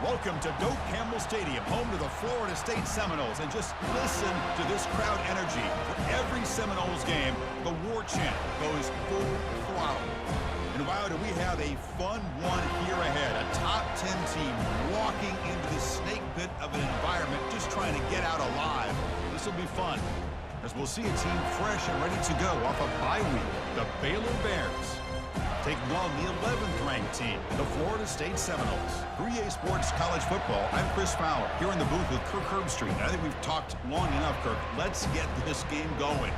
Welcome to Doak Campbell Stadium, home to the Florida State Seminoles. And just listen to this crowd energy. For every Seminoles game, the war chant goes full throttle. And wow, do we have a fun one here ahead. A top 10 team walking into this snake pit of an environment, just trying to get out alive. This will be fun, as we'll see a team fresh and ready to go off a bye week. The Baylor Bears taking on the 11th ranked team, the Florida State Seminoles. 3A Sports College Football, I'm Chris Fowler, here in the booth with Kirk Herbstreit. I think we've talked long enough, Kirk. Let's get this game going.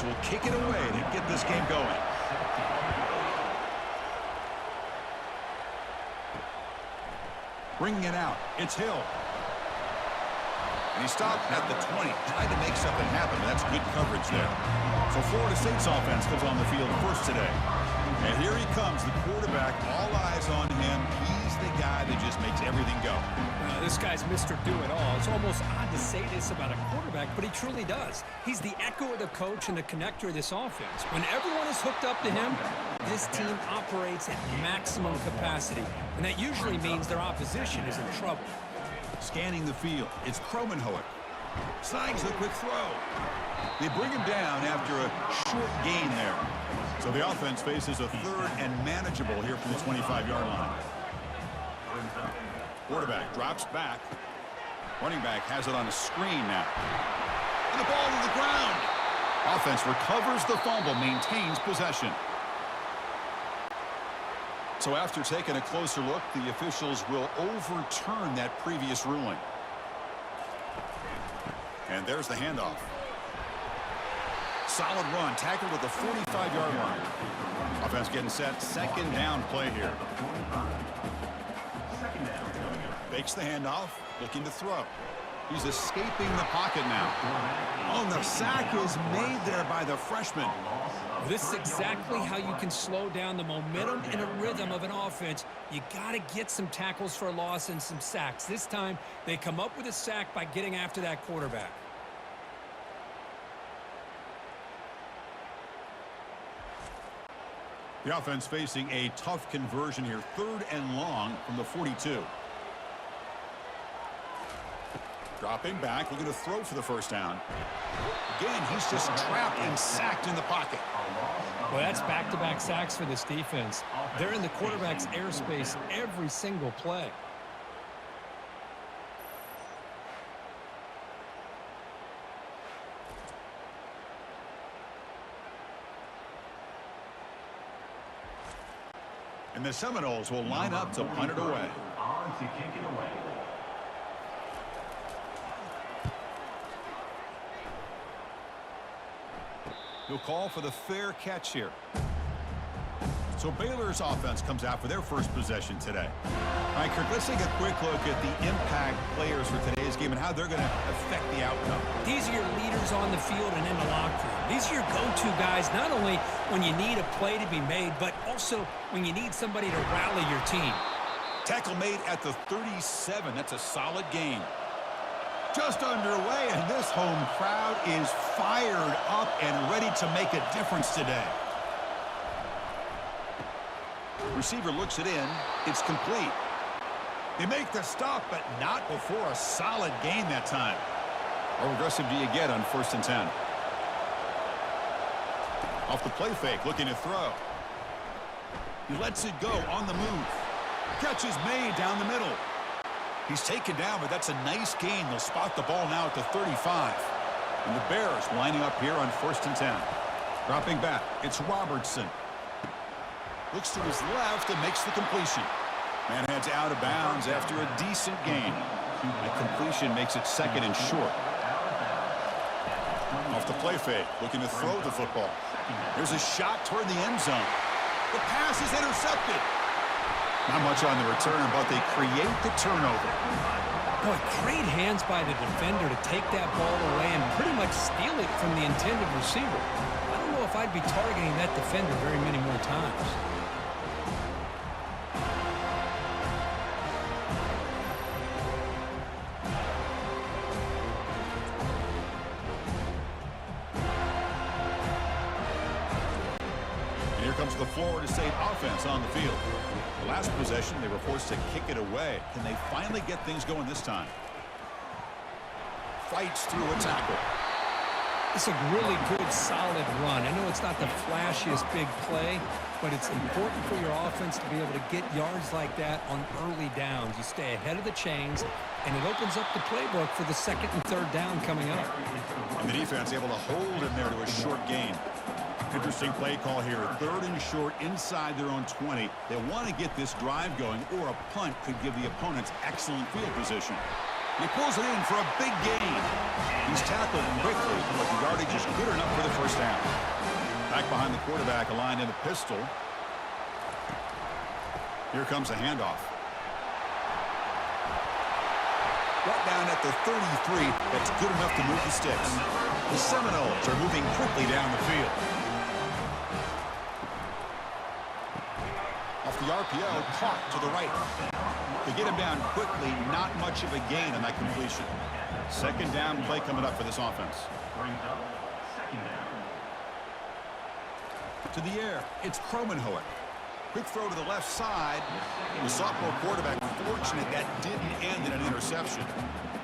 Will kick it away to get this game going. Bringing it out, it's Hill. And he stopped at the 20, trying to make something happen. That's good coverage there. So Florida State's offense comes on the field first today. And here he comes, the quarterback, all eyes on him. He's the guy that just makes everything go. This guy's Mr. Do-It-All. It's almost odd to say this about a quarterback, but he truly does. He's the echo of the coach and the connector of this offense. When everyone is hooked up to him, this team operates at maximum capacity, and that usually means their opposition is in trouble. Scanning the field, it's Kromenhoek. Snags the quick throw. They bring him down after a short gain there. So the offense faces a third and manageable here from the 25-yard line. Quarterback drops back. Running back has it on a screen now. And the ball to the ground. Offense recovers the fumble, maintains possession. So after taking a closer look, the officials will overturn that previous ruling. And there's the handoff. Solid run, tackled at the 45-yard line. Offense getting set, second down play here. Fakes the handoff, looking to throw. He's escaping the pocket now. Oh, the sack is made there by the freshman. This is exactly how you can slow down the momentum and a rhythm of an offense. You got to get some tackles for a loss and some sacks. This time, they come up with a sack by getting after that quarterback. The offense facing a tough conversion here. Third and long from the 42. Dropping back, looking to throw for the first down. Again, he's just trapped and sacked in the pocket. Well, that's back-to-back sacks for this defense. They're in the quarterback's airspace every single play. And the Seminoles will line up to punt it away. He'll call for the fair catch here. So Baylor's offense comes out for their first possession today. All right, Kirk, let's take a quick look at the impact players for today's game and how they're going to affect the outcome. These are your leaders on the field and in the locker room. These are your go-to guys, not only when you need a play to be made, but also when you need somebody to rally your team. Tackle made at the 37. That's a solid gain. Just underway, and this home crowd is fired up and ready to make a difference today. Receiver looks it in. It's complete. They make the stop, but not before a solid gain that time. How aggressive do you get on 1st and 10? Off the play fake, looking to throw. He lets it go on the move. Catch is made down the middle. He's taken down, but that's a nice gain. They'll spot the ball now at the 35. And the Bears lining up here on 1st and 10. Dropping back, it's Robertson. Looks to his left and makes the completion. Man heads out of bounds after a decent gain. The completion makes it second and short. Off the play fake, looking to throw the football. There's a shot toward the end zone. The pass is intercepted. Not much on the return, but they create the turnover. Boy, great hands by the defender to take that ball away and pretty much steal it from the intended receiver. I don't know if I'd be targeting that defender very many more times. Here comes the Florida State offense on the field. The last possession, they were forced to kick it away. Can they finally get things going this time? Fights through a tackle. It's a really good, solid run. I know it's not the flashiest big play, but it's important for your offense to be able to get yards like that on early downs. You stay ahead of the chains, and it opens up the playbook for the second and third down coming up. And the defense able to hold him there to a short gain. Interesting play call here. Third and short inside their own 20. They want to get this drive going, or a punt could give the opponents excellent field position. He pulls it in for a big gain. He's tackled quickly, but the yardage is good enough for the first down. Back behind the quarterback, aligned in the pistol. Here comes a handoff. Right down at the 33. That's good enough to move the sticks. The Seminoles are moving quickly down the field. Off the RPO, caught to the right. They get him down quickly, not much of a gain on that completion. Second down play coming up for this offense. To the air, it's Kromenhoek. Quick throw to the left side. The sophomore quarterback fortunate that didn't end in an interception.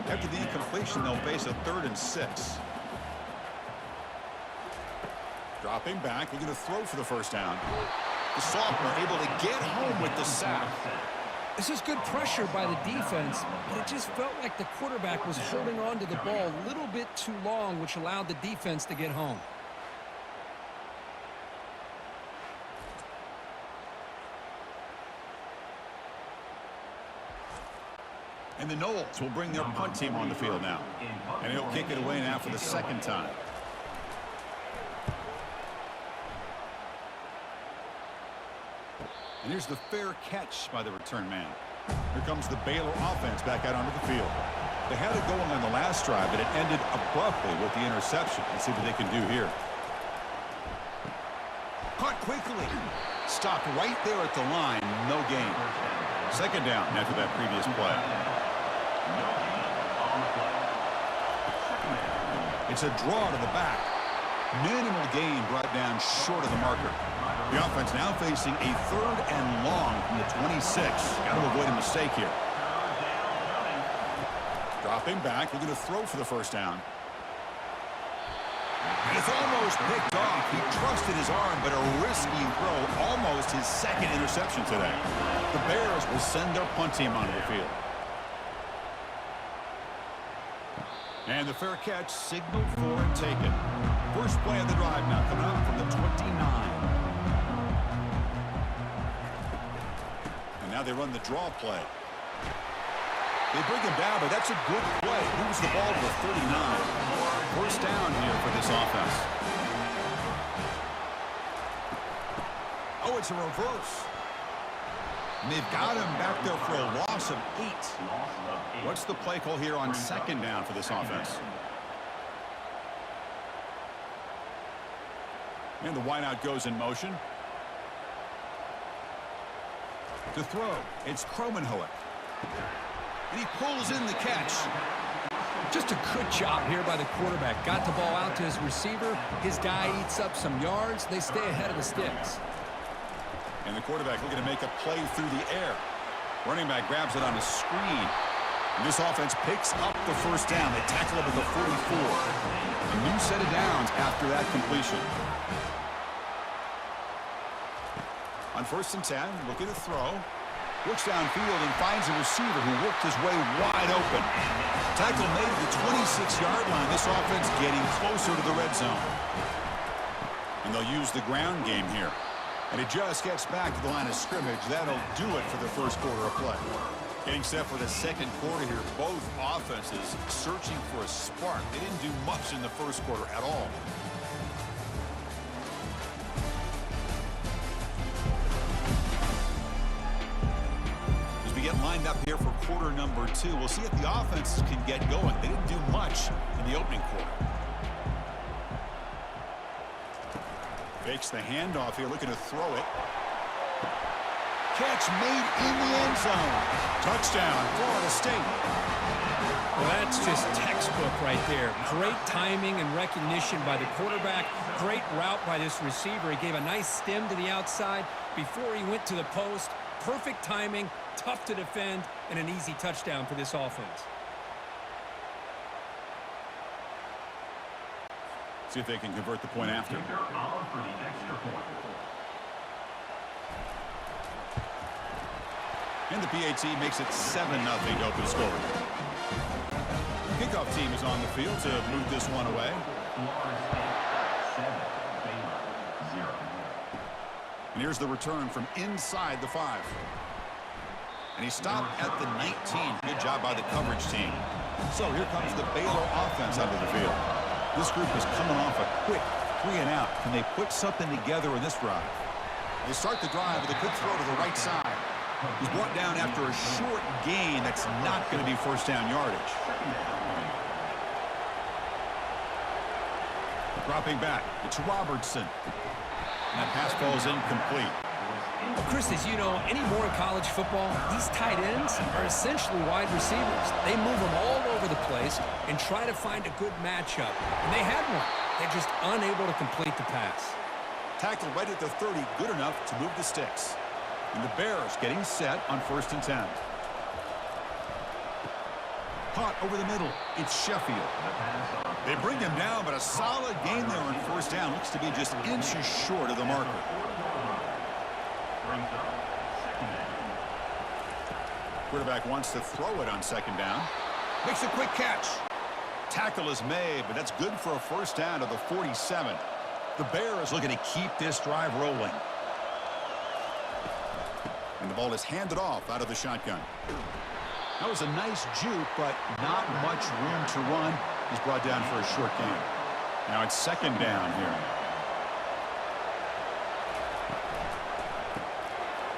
After the incompletion, they'll face a 3rd and 6. Dropping back, looking to throw for the first down. The sophomore able to get home with the sack. This is good pressure by the defense, but it just felt like the quarterback was holding on to the ball a little bit too long, which allowed the defense to get home. And the Noles will bring their punt team on the field now. And he'll kick it away now for the second time. And here's the fair catch by the return man. Here comes the Baylor offense back out onto the field. They had it going on the last drive, but it ended abruptly with the interception. Let's see what they can do here. Caught quickly. Stopped right there at the line. No gain. Second down after that previous play. It's a draw to the back. Minimal gain brought down short of the marker. The offense now facing a 3rd and long from the 26. Got to avoid a mistake here. Dropping back, looking to throw for the first down. And it's almost picked off. He trusted his arm, but a risky throw. Almost his second interception today. The Bears will send their punt team onto the field. And the fair catch signaled for and taken. First play of the drive now coming up from the 29. And now they run the draw play. They bring him down, but that's a good play. Moves the ball to the 39. First down here for this offense. Oh, it's a reverse. And they've got him back there for a loss of 8. What's the play call here on second down for this offense? And the wideout goes in motion. To throw, it's Kromenhoek. And he pulls in the catch. Just a good job here by the quarterback. Got the ball out to his receiver. His guy eats up some yards. They stay ahead of the sticks. And the quarterback looking to make a play through the air. Running back grabs it on a screen. And this offense picks up the first down. They tackle him at the 44. A new set of downs after that completion. On 1st and 10, looking to throw. Looks downfield and finds a receiver who worked his way wide open. Tackle made at the 26-yard line. This offense getting closer to the red zone. And they'll use the ground game here. And it just gets back to the line of scrimmage. That'll do it for the first quarter of play. Getting set for the second quarter here. Both offenses searching for a spark. They didn't do much in the first quarter at all. we get lined up here for quarter number 2. We'll see if the offense can get going. They didn't do much in the opening quarter. Fakes the handoff here, looking to throw it. Catch made in the end zone. Touchdown, Florida State. Well, that's just textbook right there. Great timing and recognition by the quarterback. Great route by this receiver. He gave a nice stem to the outside before he went to the post. Perfect timing, tough to defend, and an easy touchdown for this offense. See if they can convert the point after. And the PAT makes it 7-0 open scoring. Kickoff team is on the field to move this one away. And here's the return from inside the 5. And he stopped at the 19. Good job by the coverage team. So here comes the Baylor offense onto the field. This group is coming off a quick 3-and-out. Can they put something together in this drive? They start the drive with a good throw to the right side. He's brought down after a short gain that's not going to be first down yardage. Dropping back, it's Robertson. And that pass falls incomplete. Well, Chris, as you know, anymore in college football, these tight ends are essentially wide receivers. They move them all over the place and try to find a good matchup. And they had one. They're just unable to complete the pass. Tackle right at the 30, good enough to move the sticks. And the Bears getting set on 1st and 10. Caught over the middle. It's Sheffield. They bring him down, but a solid gain there on 1st down. Looks to be just inches short of the marker. Quarterback wants to throw it on 2nd down. Makes a quick catch. Tackle is made, but that's good for a 1st down to the 47. The Bears looking to keep this drive rolling. And the ball is handed off out of the shotgun. That was a nice juke, but not much room to run. He's brought down for a short gain. Now it's 2nd down here.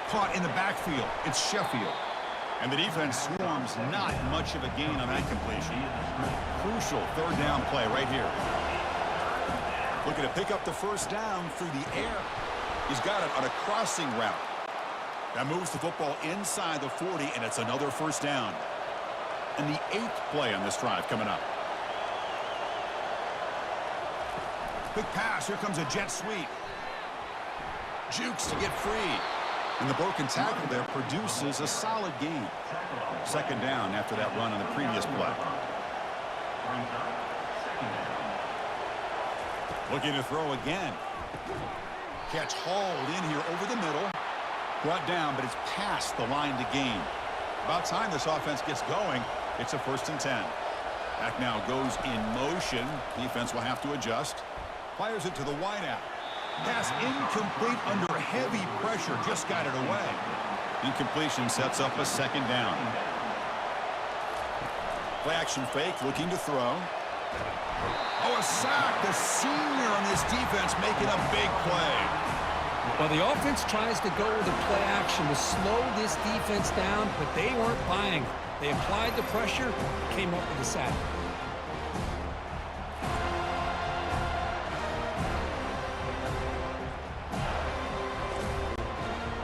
Caught in the backfield. It's Sheffield. And the defense swarms, not much of a gain on that completion. Crucial 3rd down play right here. Looking to pick up the 1st down through the air. He's got it on a crossing route. That moves the football inside the 40, and it's another 1st down. And the 8th play on this drive coming up. Quick pass. Here comes a jet sweep. Jukes to get free. And the broken tackle there produces a solid gain. 2nd down after that run on the previous play. Looking to throw again. Catch hauled in here over the middle. Brought down, but it's past the line to gain. About time this offense gets going. It's a 1st and 10. Back now goes in motion. Defense will have to adjust. Fires it to the wideout. Pass incomplete under heavy pressure. Just got it away. Incompletion sets up a 2nd down. Play action fake, looking to throw. Oh, a sack. The senior on this defense making a big play. Well, the offense tries to go with the play action to slow this defense down, but they weren't buying it. They applied the pressure, came up with a sack.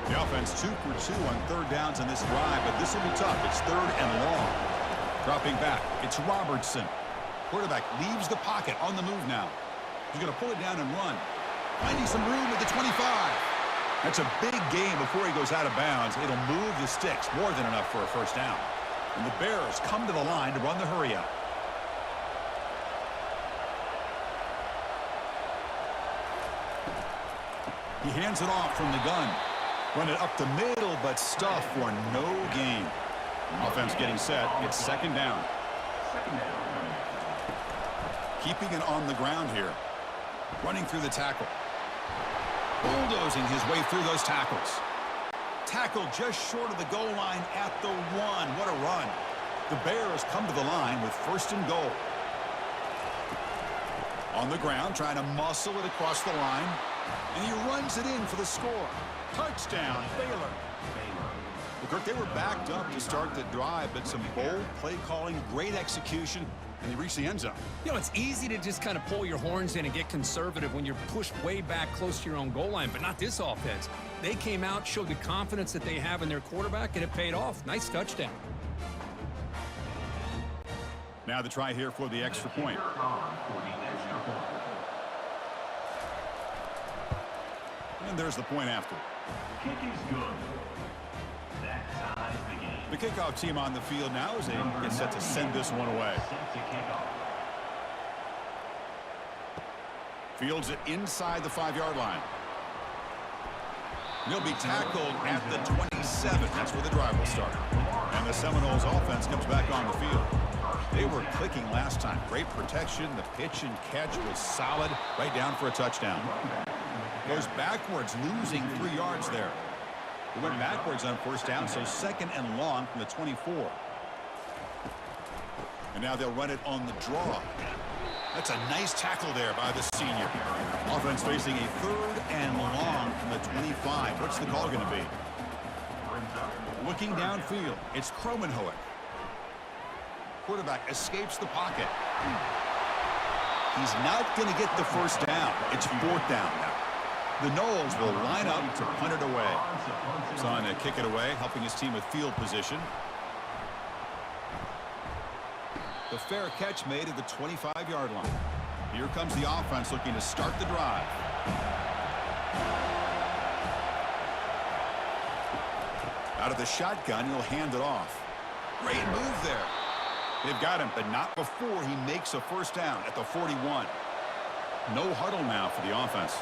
The offense 2 for 2 on 3rd downs in this drive, but this will be tough. It's 3rd and long. Dropping back, it's Robertson. Quarterback leaves the pocket on the move now. He's going to pull it down and run. Finding some room at the 25. That's a big gain before he goes out of bounds. It'll move the sticks, more than enough for a 1st down. And the Bears come to the line to run the hurry up. He hands it off from the gun. Run it up the middle, but stuff for no gain. Offense getting set. It's 2nd down. Keeping it on the ground here. Running through the tackle. Bulldozing his way through those tackles. Tackle just short of the goal line at the 1. What a run. The Bears come to the line with 1st and goal. On the ground, trying to muscle it across the line. And he runs it in for the score. Touchdown, Baylor. Well, Kirk, they were backed up to start the drive, but some bold play calling, great execution, and they reached the end zone. You know, it's easy to just kind of pull your horns in and get conservative when you're pushed way back close to your own goal line, but not this offense. They came out, showed the confidence that they have in their quarterback, and it paid off. Nice touchdown. Now the try here for the extra point. And there's the point after. Kick is good. That ties the game. The kickoff team on the field now as they get set to send this one away. Set to kick off. Fields it inside the 5-yard line. He'll be tackled at the 27. That's where the drive will start. And the Seminoles offense comes back on the field. They were clicking last time. Great protection. The pitch and catch was solid. Right down for a touchdown. Goes backwards, losing 3 yards there. He went backwards on first down, so 2nd and long from the 24. And now they'll run it on the draw. That's a nice tackle there by the senior. Offense facing a 3rd and long from the 25. What's the call going to be? Looking downfield, it's Kromenhoek. Quarterback escapes the pocket. He's not going to get the first down. It's 4th down now. The Noles will line up to punt it away. He's on to kick it away, helping his team with field position. The fair catch made at the 25-yard line. Here comes the offense looking to start the drive. Out of the shotgun, he'll hand it off. Great move there. They've got him, but not before he makes a first down at the 41. No huddle now for the offense.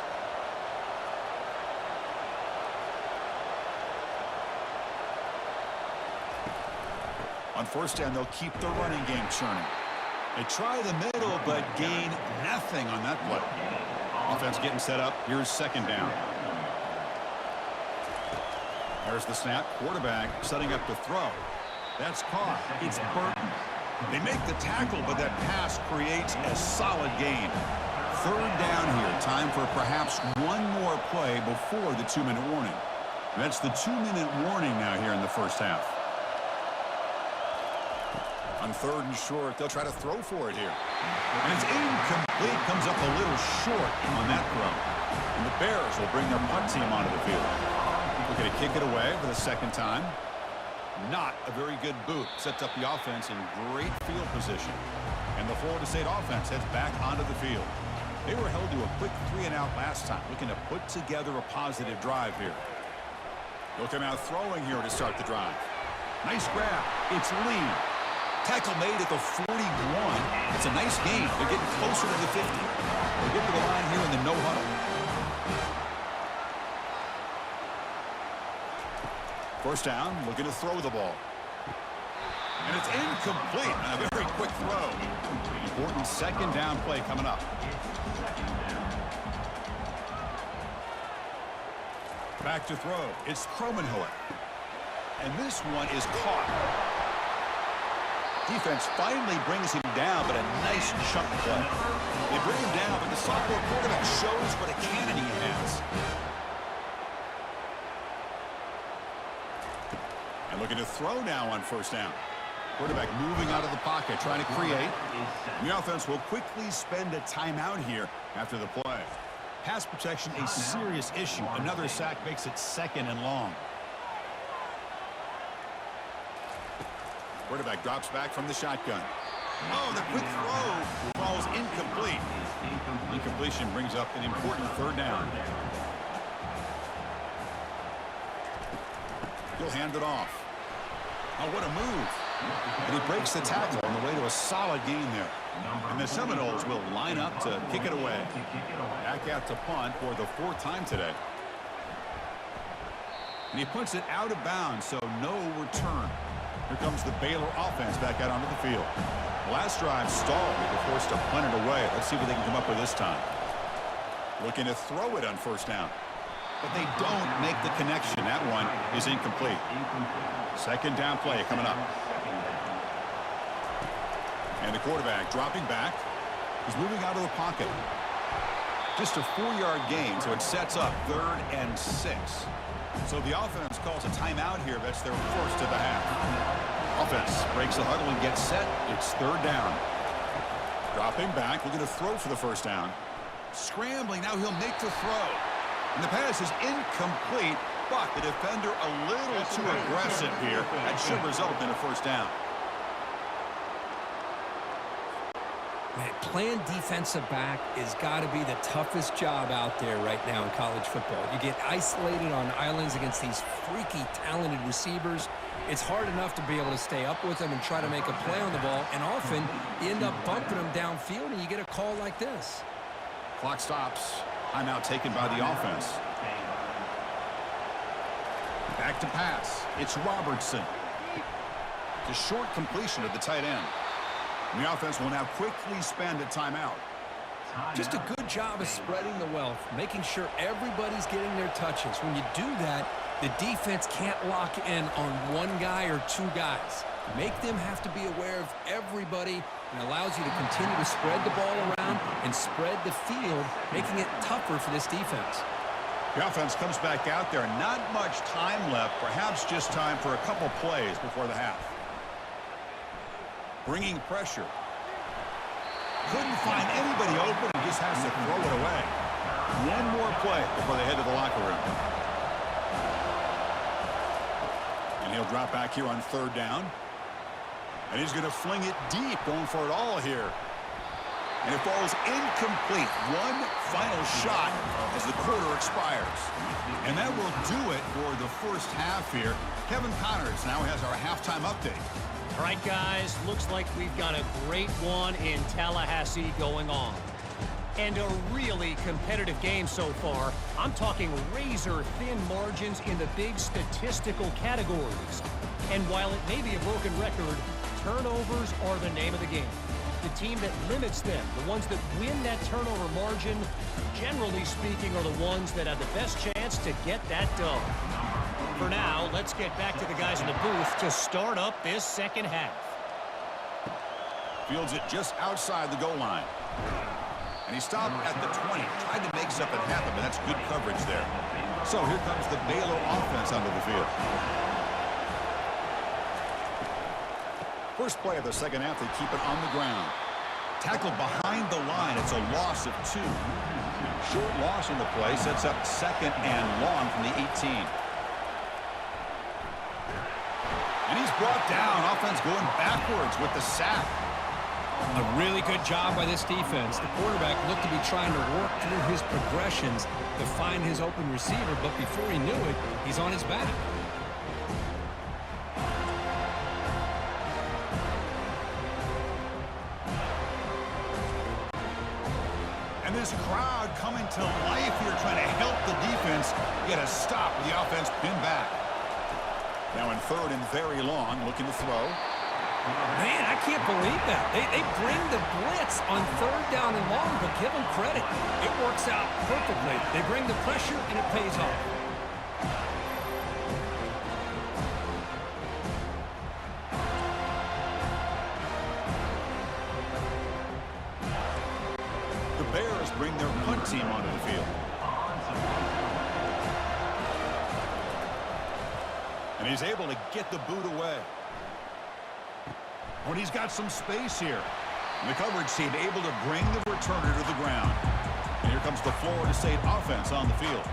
On first down, they'll keep the running game churning. They try the middle, but gain nothing on that play. Offense getting set up. Here's 2nd down. There's the snap. Quarterback setting up to throw. That's caught. It's Burton. They make the tackle, but that pass creates a solid gain. 3rd down here. Time for perhaps one more play before the 2-minute warning. That's the 2-minute warning now here in the first half. On 3rd and short, they'll try to throw for it here. And it's incomplete. Comes up a little short on that throw. And the Bears will bring their punt team onto the field. Looking to kick it away for the 2nd time. Not a very good boot. Sets up the offense in great field position. And the Florida State offense heads back onto the field. They were held to a quick 3-and-out last time, looking to put together a positive drive here. They'll come out throwing here to start the drive. Nice grab. It's Lee. Tackle made at the 41. It's a nice gain. They're getting closer to the 50. They get to the line here in the no huddle. First down, looking to throw the ball. And it's incomplete on a very quick throw. Important 2nd down play coming up. Back to throw. It's Kromenhoek. And this one is caught. Defense finally brings him down, but a nice chunk play. They bring him down, but the sophomore quarterback shows what a cannon he has. And looking to throw now on first down. Quarterback moving out of the pocket, trying to create. The offense will quickly spend a timeout here after the play. Pass protection, a serious issue. Another sack makes it 2nd and long. Quarterback drops back from the shotgun. Oh, the quick throw falls incomplete. Incompletion brings up an important 3rd down. He'll hand it off. Oh, what a move. And he breaks the tackle on the way to a solid gain there. And the Seminoles will line up to kick it away. Back out to punt for the 4th time today. And he puts it out of bounds, so no return. Here comes the Baylor offense back out onto the field. The last drive stalled. They were forced to punt it away. Let's see what they can come up with this time. Looking to throw it on first down. But they don't make the connection. That one is incomplete. 2nd down play coming up. And the quarterback dropping back. He's moving out of the pocket. Just a 4-yard gain, so it sets up 3rd and 6. So the offense calls a timeout here. That's their first of the half. Offense breaks the huddle and gets set. It's third down. Dropping back, looking to throw for the first down. Scrambling, now he'll make the throw. And the pass is incomplete, but the defender a little too aggressive here. That should result in a first down. Man, playing defensive back has got to be the toughest job out there right now in college football. You get isolated on islands against these freaky, talented receivers. It's hard enough to be able to stay up with them and try to make a play on the ball, and often you end up bumping them downfield and you get a call like this. Clock stops. Timeout taken by the offense. Back to pass. It's Robertson. The short completion of the tight end. And the offense will now quickly spend a timeout. Just a good job of spreading the wealth, making sure everybody's getting their touches. When you do that, the defense can't lock in on one guy or two guys. Make them have to be aware of everybody, and allows you to continue to spread the ball around and spread the field, making it tougher for this defense. The offense comes back out there. Not much time left. Perhaps just time for a couple plays before the half. Bringing pressure. Couldn't find anybody open and just has to throw it away. One more play before they head to the locker room. And he'll drop back here on third down. And he's going to fling it deep, going for it all here. And it falls incomplete. One final shot as the quarter expires. And that will do it for the first half here. Kevin Connors now has our halftime update. All right, guys, looks like we've got a great one in Tallahassee going on. And a really competitive game so far. I'm talking razor-thin margins in the big statistical categories. And while it may be a broken record, turnovers are the name of the game. The team that limits them, the ones that win that turnover margin, generally speaking, are the ones that have the best chance to get that done. For now, let's get back to the guys in the booth to start up this second half. Fields it just outside the goal line. And he stopped at the 20. Tried to make something happen, but that's good coverage there. So here comes the Baylor offense onto the field. First play of the second half, they keep it on the ground. Tackled behind the line. It's a loss of 2. Short loss in the play sets up second and long from the 18. And he's brought down. Offense going backwards with the sack. A really good job by this defense. The quarterback looked to be trying to work through his progressions to find his open receiver, but before he knew it, he's on his back. And this crowd coming to life here, trying to help the defense get a stop with the offense pinned back. Now in third and very long, looking to throw. Man, I can't believe that. They bring the blitz on third down and long, but give them credit. It works out perfectly. They bring the pressure, and it pays off. The Bears bring their punt team onto the field. And he's able to get the boot away. When he's got some space here. And the coverage team able to bring the returner to the ground. And here comes the Florida State offense on the field.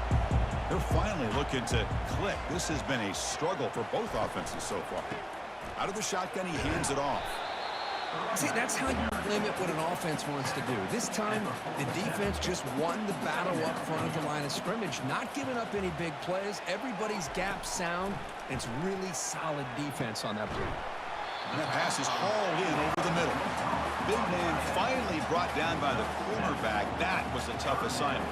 They're finally looking to click. This has been a struggle for both offenses so far. Out of the shotgun, he hands it off. See, that's how you limit what an offense wants to do. This time, the defense just won the battle up front of the line of scrimmage, not giving up any big plays. Everybody's gap sound. It's really solid defense on that play. And that pass is hauled in over the middle. Big man finally brought down by the cornerback. That was a tough assignment.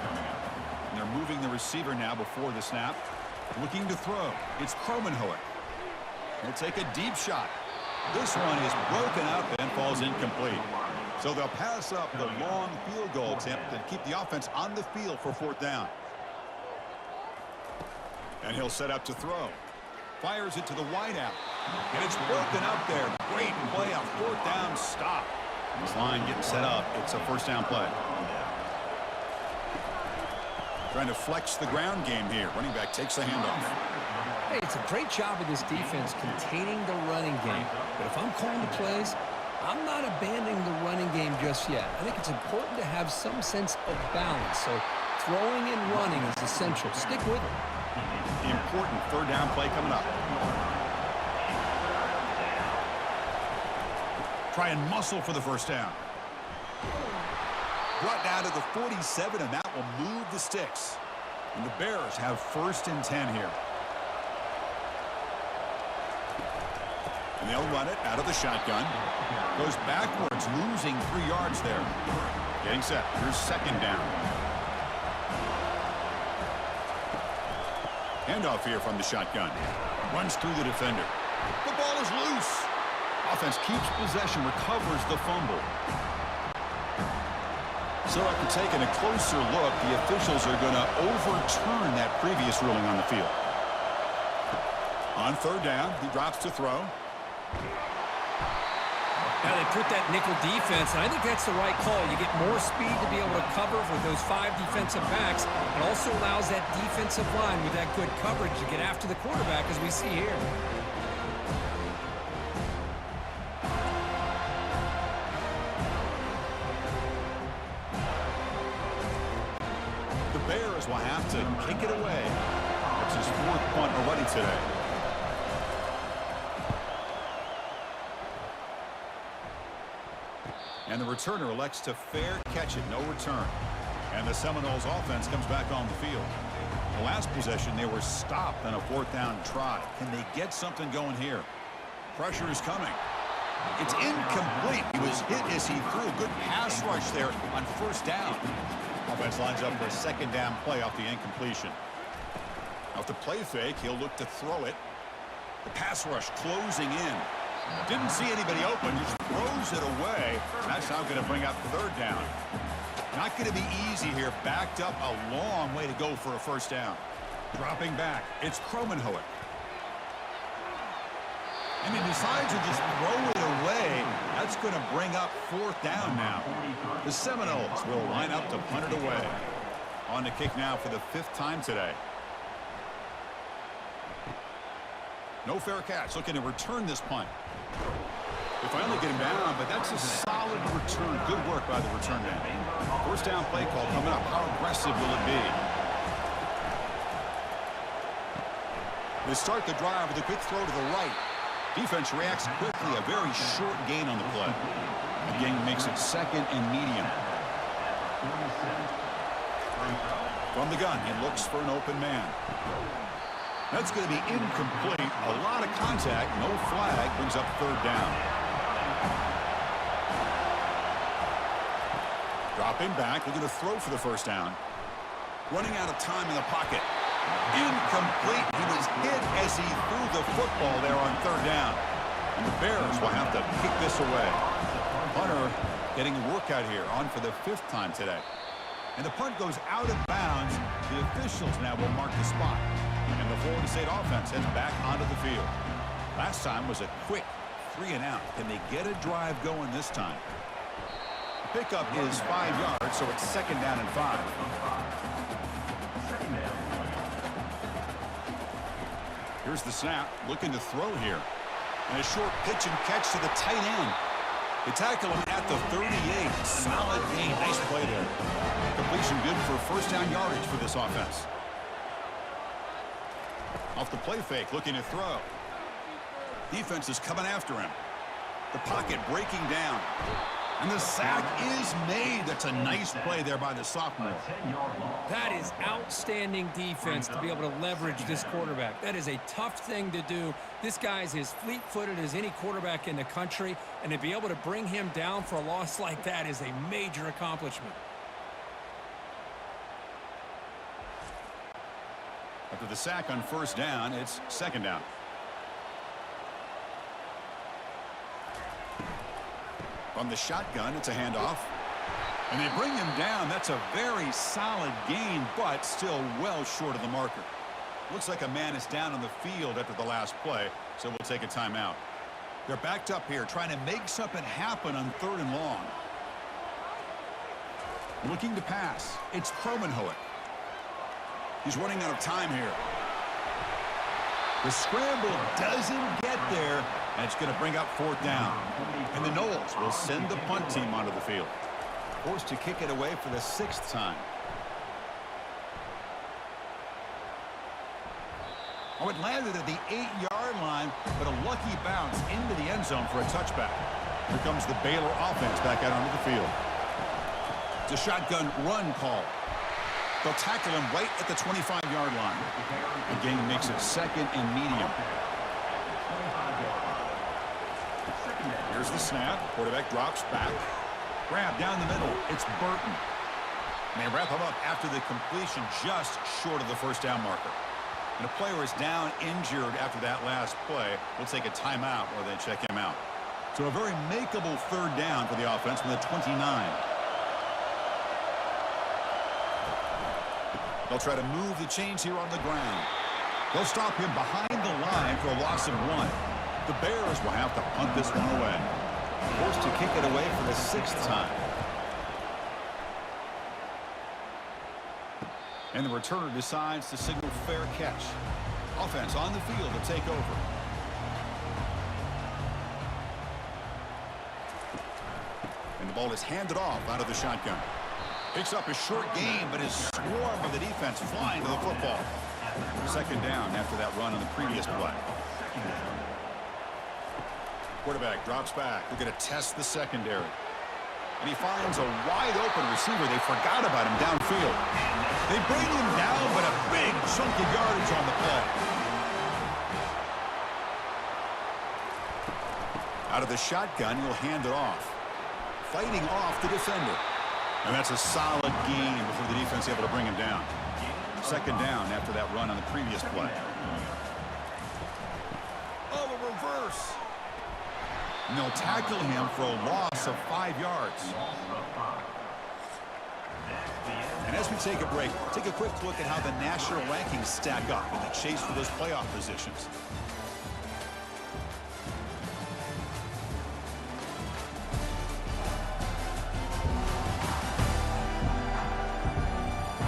And they're moving the receiver now before the snap. Looking to throw. It's Kromenhoek. He'll take a deep shot. This one is broken up and falls incomplete. So they'll pass up the long field goal attempt and keep the offense on the field for fourth down. And he'll set up to throw. Fires it to the wideout. And it's broken up there. Great play, a fourth down stop. This line getting set up. It's a first down play. Trying to flex the ground game here. Running back takes the handoff. Hey, it's a great job of this defense containing the running game. But if I'm calling the plays, I'm not abandoning the running game just yet. I think it's important to have some sense of balance. So throwing and running is essential. Stick with it. The important third down play coming up. Try and muscle for the first down. Brought down to the 47, and that will move the sticks. And the Bears have 1st and 10 here. And they'll run it out of the shotgun. Goes backwards, losing 3 yards there. Getting set. Here's 2nd down. Handoff here from the shotgun. Runs through the defender. The ball is loose. Offense keeps possession, recovers the fumble. So after taking a closer look, the officials are going to overturn that previous ruling on the field. On 3rd down, he drops to throw. Now they put that nickel defense, and I think that's the right call. You get more speed to be able to cover with those 5 defensive backs. It also allows that defensive line with that good coverage to get after the quarterback, as we see here. The Bears will have to kick it away. That's his 4th punt already today. And the returner elects to fair catch it, no return. And the Seminoles offense comes back on the field. The last possession, they were stopped on a 4th down try. Can they get something going here? Pressure is coming. It's incomplete. He was hit as he threw. Good pass rush there on 1st down. Offense lines up for a 2nd down play off the incompletion. Off the play fake, he'll look to throw it. The pass rush closing in. Didn't see anybody open, just throws it away. That's now going to bring up 3rd down. Not going to be easy here. Backed up a long way to go for a 1st down. Dropping back, it's Kromenhoek. And he decides to just throw it away. That's going to bring up 4th down now. The Seminoles will line up to punt it away. On the kick now for the 5th time today. No fair catch. Looking to return this punt. They finally get him down, but that's a solid return. Good work by the return man. 1st down play call coming up. How aggressive will it be? They start the drive with a quick throw to the right. Defense reacts quickly. A very short gain on the play. The gain makes it 2nd and medium. From the gun, he looks for an open man. That's going to be incomplete. A lot of contact. No flag. Brings up 3rd down. Dropping back. Looking to throw for the 1st down. Running out of time in the pocket. Incomplete. He was hit as he threw the football there on 3rd down. And the Bears will have to kick this away. Punter getting a workout here. On for the 5th time today. And the punt goes out of bounds. The officials now will mark the spot. And the Florida State offense heads back onto the field. Last time was a quick 3 and out. Can they get a drive going this time? The pickup is 5 yards, so it's 2nd down and 5. Here's the snap. Looking to throw here. And a short pitch and catch to the tight end. They tackle him at the 38. Solid game. Nice play there. Completion good for 1st down yardage for this offense. Off the play fake, looking to throw. Defense is coming after him. The pocket breaking down. And the sack is made. That's a nice play there by the sophomore. That is outstanding defense to be able to leverage this quarterback. That is a tough thing to do. This guy's as fleet-footed as any quarterback in the country, and to be able to bring him down for a loss like that is a major accomplishment. After the sack on 1st down, it's 2nd down. From the shotgun, it's a handoff. And they bring him down. That's a very solid gain, but still well short of the marker. Looks like a man is down on the field after the last play, so we'll take a timeout. They're backed up here, trying to make something happen on 3rd and long. Looking to pass. It's Kromenhoek. He's running out of time here. The scramble doesn't get there, and it's going to bring up 4th down. And the Noles will send the punt team onto the field. Forced to kick it away for the 6th time. Oh, it landed at the 8-yard line, but a lucky bounce into the end zone for a touchback. Here comes the Baylor offense back out onto the field. It's a shotgun run call. They'll tackle him right at the 25-yard line. The game makes it 2nd and medium. Here's the snap. Quarterback drops back. Grab down the middle. It's Burton. And they wrap him up after the completion just short of the 1st down marker. And a player is down injured after that last play. We'll take a timeout or then check him out. So a very makeable 3rd down for the offense from the 29. They'll try to move the chains here on the ground. They'll stop him behind the line for a loss of 1. The Bears will have to punt this one away. Forced to kick it away for the 6th time. And the returner decides to signal fair catch. Offense on the field to take over. And the ball is handed off out of the shotgun. Picks up a short gain, but is swarmed by the defense flying to the football. 2nd down after that run on the previous play. Quarterback drops back. We're going to test the secondary. And he finds a wide-open receiver. They forgot about him downfield. They bring him down, but a big chunk of yardage on the play. Out of the shotgun, he'll hand it off. Fighting off the defender. And that's a solid gain before the defense able to bring him down. 2nd down after that run on the previous play. Oh, a reverse. And they'll tackle him for a loss of 5 yards. And as we take a break, take a quick look at how the national rankings stack up in the chase for those playoff positions.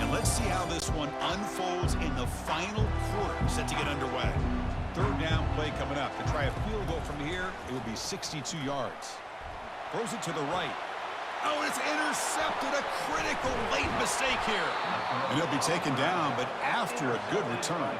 And let's see how this one unfolds in the final quarter set to get underway. 3rd down play coming up. To try a field goal from here, it will be 62 yards. Throws it to the right. Oh, it's intercepted. A critical late mistake here. And he'll be taken down, but after a good return.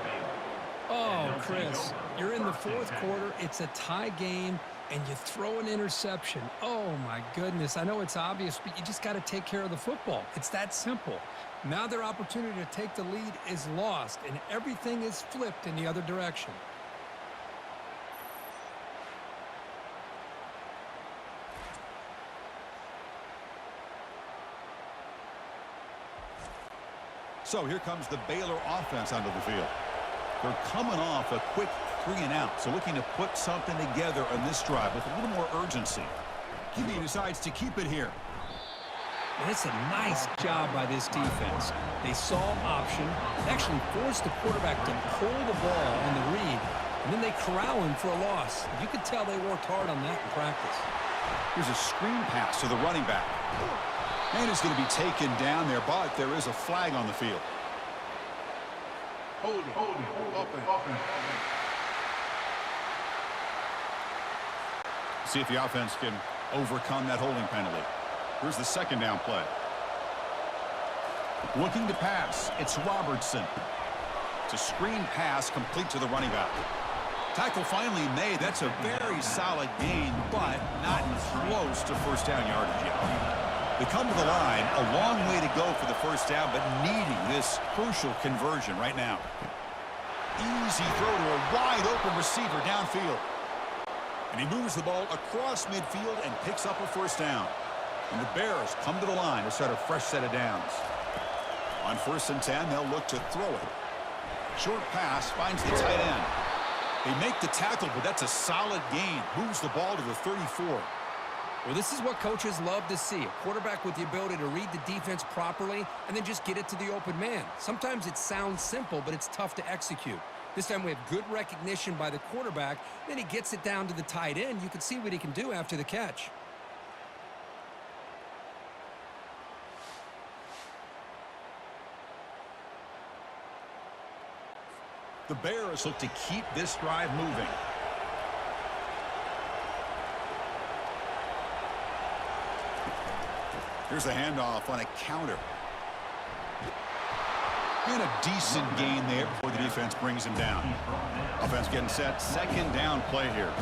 Oh, Chris, you're in the 4th quarter. It's a tie game, and you throw an interception. Oh, my goodness. I know it's obvious, but you just got to take care of the football. It's that simple. Now their opportunity to take the lead is lost, and everything is flipped in the other direction. So here comes the Baylor offense onto the field. They're coming off a quick 3-and-out, so looking to put something together on this drive with a little more urgency. QB decides to keep it here. And it's a nice job by this defense. They saw option, actually forced the quarterback to pull the ball on the read, and then they corral him for a loss. You could tell they worked hard on that in practice. Here's a screen pass to the running back. And it's going to be taken down there, but there is a flag on the field. Hold it. Open. See if the offense can overcome that holding penalty. Here's the 2nd down play. Looking to pass. It's Robertson. It's a screen pass complete to the running back. Tackle finally made. That's a very solid gain, but not close to 1st down yardage yet. They come to the line, a long way to go for the 1st down, but needing this crucial conversion right now. Easy throw to a wide-open receiver downfield. And he moves the ball across midfield and picks up a 1st down. And the Bears come to the line to start a fresh set of downs. On 1st and 10, they'll look to throw it. Short pass finds the tight end. They make the tackle, but that's a solid gain. Moves the ball to the 34. Well, this is what coaches love to see. A quarterback with the ability to read the defense properly and then just get it to the open man. Sometimes it sounds simple, but it's tough to execute. This time we have good recognition by the quarterback. Then he gets it down to the tight end. You can see what he can do after the catch. The Bears look to keep this drive moving. Here's a handoff on a counter. And a decent gain there before the defense brings him down. Offense getting set. Second down play here.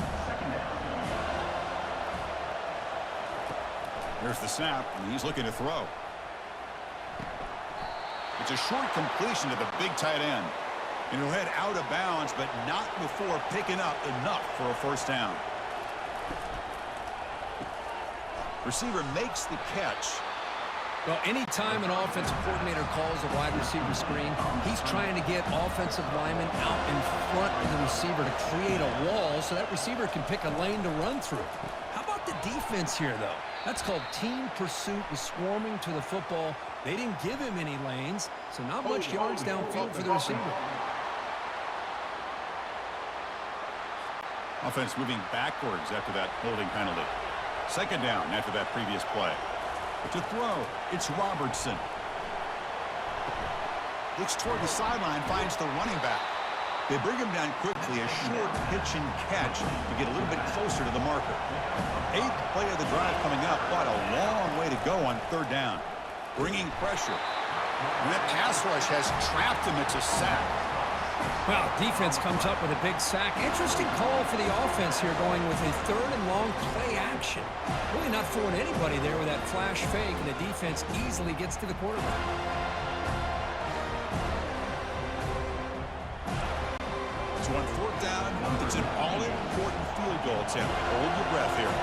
Here's the snap, and he's looking to throw. It's a short completion to the big tight end. And he'll head out of bounds, but not before picking up enough for a first down. Receiver makes the catch. Well, anytime an offensive coordinator calls a wide receiver screen, he's trying to get offensive linemen out in front of the receiver to create a wall so that receiver can pick a lane to run through. How about the defense here, though? That's called team pursuit and swarming to the football. They didn't give him any lanes, so not much yards downfield for the receiver. Offense moving backwards after that holding penalty. Second down after that previous play. To throw, it's Robertson. Looks toward the sideline, finds the running back. They bring him down quickly, a short pitch and catch to get a little bit closer to the marker. 8th play of the drive coming up, but a long way to go on third down. Bringing pressure. And that pass rush has trapped him. It's a sack. Well, defense comes up with a big sack. Interesting call for the offense here, going with a third and long play action. Really not fooling anybody there with that flash fake, and the defense easily gets to the quarterback. So on fourth down, it's an all-important field goal attempt. Hold your breath here.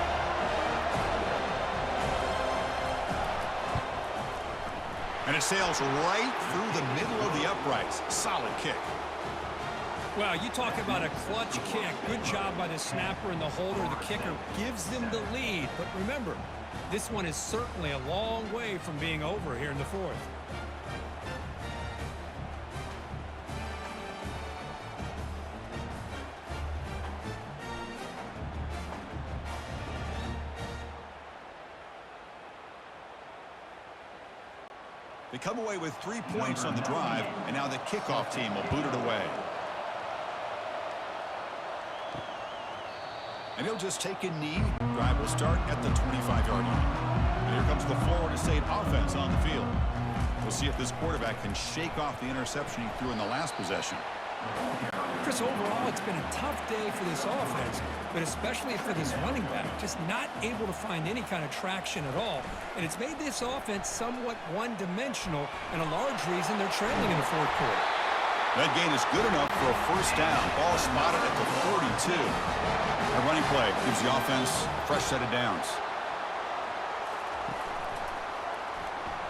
And it sails right through the middle of the uprights. Solid kick. Well, you talk about a clutch kick. Good job by the snapper and the holder. The kicker gives them the lead. But remember, this one is certainly a long way from being over here in the fourth. They come away with 3 points on the drive, and now the kickoff team will boot it away. And he'll just take a knee. Drive will start at the 25-yard line. And here comes the Florida State offense on the field. We'll see if this quarterback can shake off the interception he threw in the last possession. Chris, overall, it's been a tough day for this offense, but especially for this running back, just not able to find any kind of traction at all. And it's made this offense somewhat one-dimensional, and a large reason they're trailing in the fourth quarter. That gain is good enough for a first down. Ball spotted at the 42. A running play gives the offense a fresh set of downs.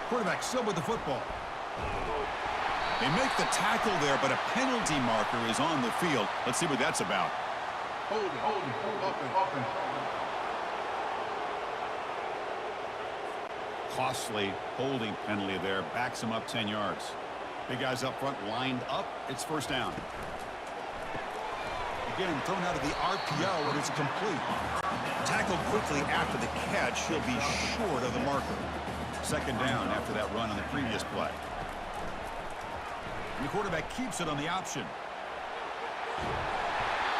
Quarterback still with the football. They make the tackle there, but a penalty marker is on the field. Let's see what that's about. Costly holding penalty there. Backs him up 10 yards. Big guys up front lined up. It's first down. Again, thrown out of the RPO, and it's complete. Tackled quickly after the catch. He'll be short of the marker. Second down after that run on the previous play. And the quarterback keeps it on the option.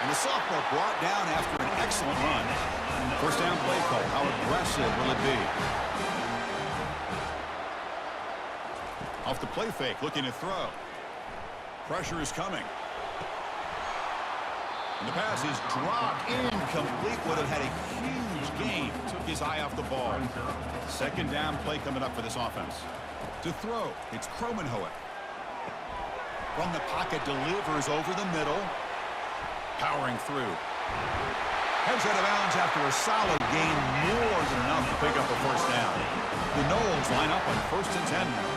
And the sophomore brought down after an excellent run. First down play call. How aggressive will it be? Off the play fake, looking to throw. Pressure is coming. And the pass is dropped. Incomplete. Would have had a huge gain. Took his eye off the ball. Second down play coming up for this offense. To throw, it's Kromenhoek. From the pocket, delivers over the middle. Powering through. Heads out of bounds after a solid gain. More than enough to pick up a first down. The Noles line up on 1st and 10 now.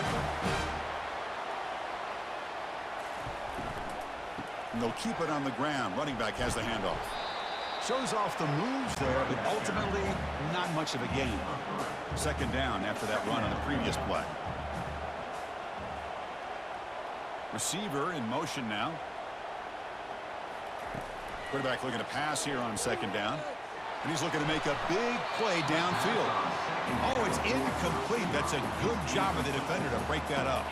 And they'll keep it on the ground. Running back has the handoff. Shows off the moves there, but ultimately not much of a gain. Second down after that run on the previous play. Receiver in motion now. Quarterback looking to pass here on second down. And he's looking to make a big play downfield. Oh, it's incomplete. That's a good job of the defender to break that up.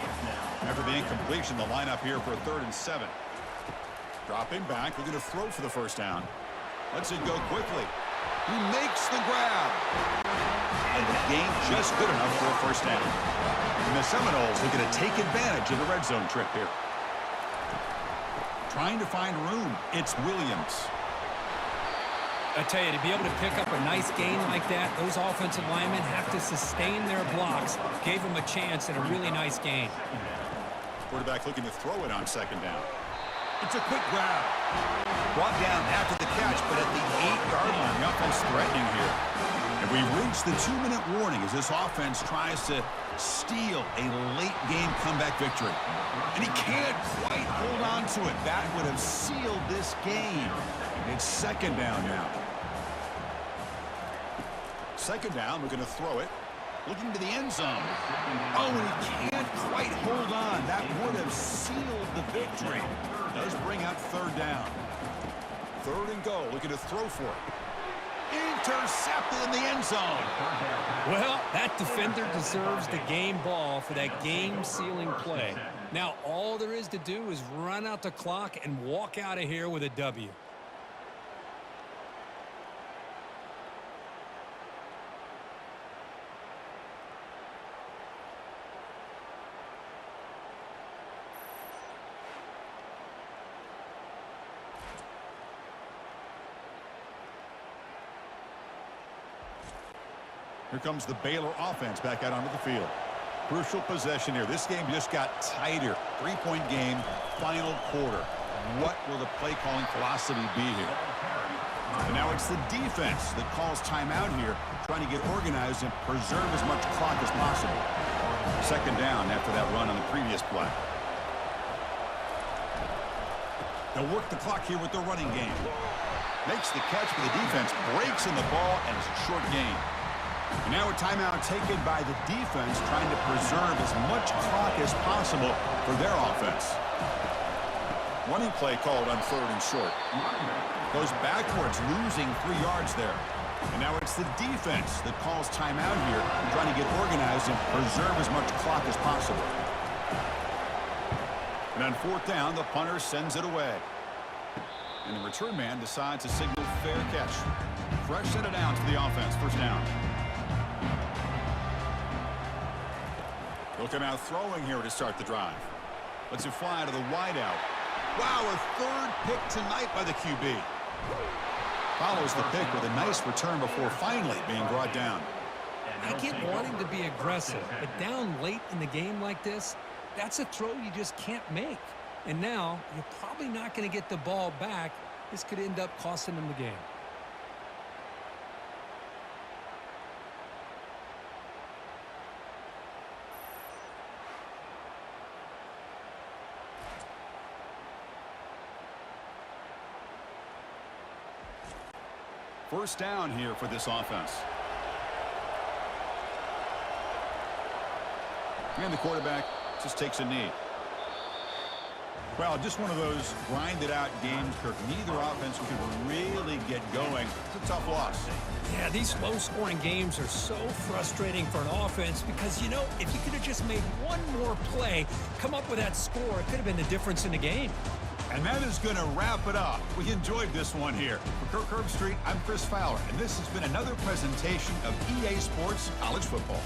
After the incompletion, the lineup here for a 3rd and 7. Dropping back, we're going to throw for the first down. Lets it go quickly. He makes the grab. And the gain just good enough for a first down. And the Seminoles are going to take advantage of the red zone trip here. Trying to find room. It's Williams. I tell you, to be able to pick up a nice gain like that, those offensive linemen have to sustain their blocks. Gave them a chance at a really nice gain. Quarterback looking to throw it on second down. It's a quick grab. Brought down after the catch, but at the 8-yard line, the offense threatening here. And we've reached the 2-minute warning as this offense tries to steal a late-game comeback victory. And he can't quite hold on to it. That would have sealed this game. It's second down now. Second down, we're going to throw it. Looking to the end zone. Oh, and he can't quite hold on. That would have sealed the victory. Does bring up third down. Third and goal. Looking to throw for it. Intercepted in the end zone. Well, that defender deserves the game ball for that game-sealing play. Now, all there is to do is run out the clock and walk out of here with a W. Here comes the Baylor offense back out onto the field. Crucial possession here. This game just got tighter. 3-point game, final quarter. What will the play calling philosophy be here? And now it's the defense that calls timeout here, trying to get organized and preserve as much clock as possible. Second down after that run on the previous play. They'll work the clock here with the running game. Makes the catch for the defense, breaks in the ball, and it's a short gain. And now a timeout taken by the defense, trying to preserve as much clock as possible for their offense. Running play called on third and short. Goes backwards, losing 3 yards there. And now it's the defense that calls timeout here, trying to get organized and preserve as much clock as possible. And on fourth down, the punter sends it away. And the return man decides to signal fair catch. Fresh set of downs to the offense, first down. They'll come out throwing here to start the drive. Lets it fly to the wideout. Wow, a third pick tonight by the QB. Follows the pick with a nice return before finally being brought down. I get wanting to be aggressive, but down late in the game like this, that's a throw you just can't make. And now, you're probably not going to get the ball back. This could end up costing them the game. First down here for this offense. And the quarterback just takes a knee. Well, just one of those grinded-out games, Kirk. Neither offense could really get going. It's a tough loss. Yeah, these low-scoring games are so frustrating for an offense because, you know, if you could have just made one more play, come up with that score, it could have been the difference in the game. And that is going to wrap it up. We enjoyed this one here. For Kirk Herbstreit, I'm Chris Fowler, and this has been another presentation of EA Sports College Football.